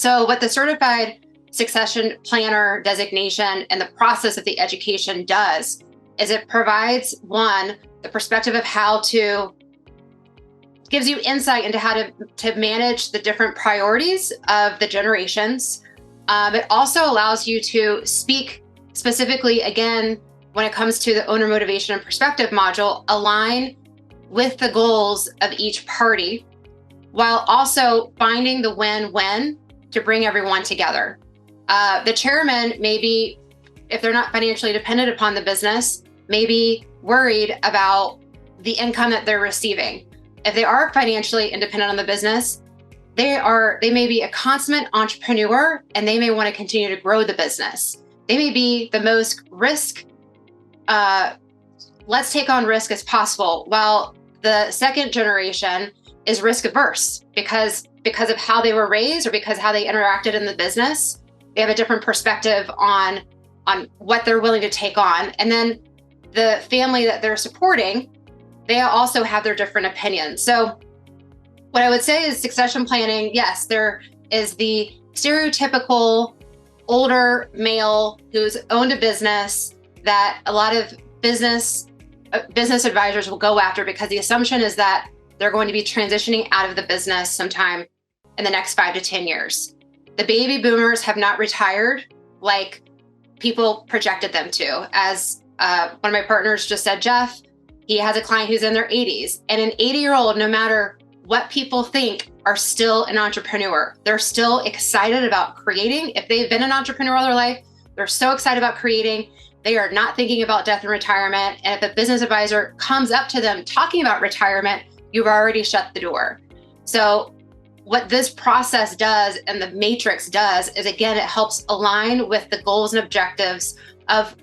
So what the certified succession planner designation and the process of the education does is it provides, one, the perspective of how to, gives you insight into how to manage the different priorities of the generations. It also allows you to speak specifically, again, when it comes to the owner motivation and perspective module, align with the goals of each party, while also finding the win-win to bring everyone together. The chairman may be, if they're not financially dependent upon the business, may be worried about the income that they're receiving. If they are financially independent on the business, they may be a consummate entrepreneur and they may want to continue to grow the business. They may be the most let's take on risk as possible, while the second generation is risk averse because of how they were raised or because how they interacted in the business. They have a different perspective on what they're willing to take on. And then the family that they're supporting, they also have their different opinions. So what I would say is succession planning, yes, there is the stereotypical older male who's owned a business that a lot of business advisors will go after because the assumption is that they're going to be transitioning out of the business sometime in the next 5 to 10 years. The baby boomers have not retired like people projected them to. As one of my partners just said, Jeff, he has a client who's in their 80s, and an 80-year-old, no matter what people think, are still an entrepreneur. They're still excited about creating. If they've been an entrepreneur all their life, they're so excited about creating. They are not thinking about death and retirement. And if a business advisor comes up to them talking about retirement, you've already shut the door. So what this process does and the matrix does is, again, it helps align with the goals and objectives of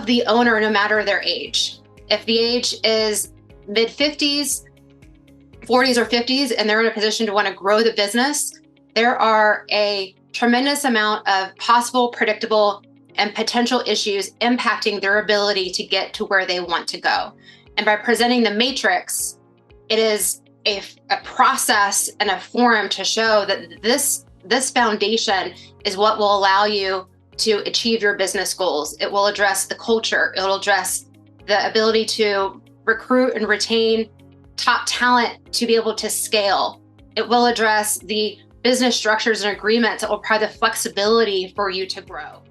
the owner, no matter their age. If the age is mid-50s, 40s or 50s, and they're in a position to want to grow the business, there are a tremendous amount of possible, predictable, and potential issues impacting their ability to get to where they want to go. And by presenting the matrix, it is a process and a forum to show that this foundation is what will allow you to achieve your business goals. It will address the culture. It will address the ability to recruit and retain top talent to be able to scale. It will address the business structures and agreements that will provide the flexibility for you to grow.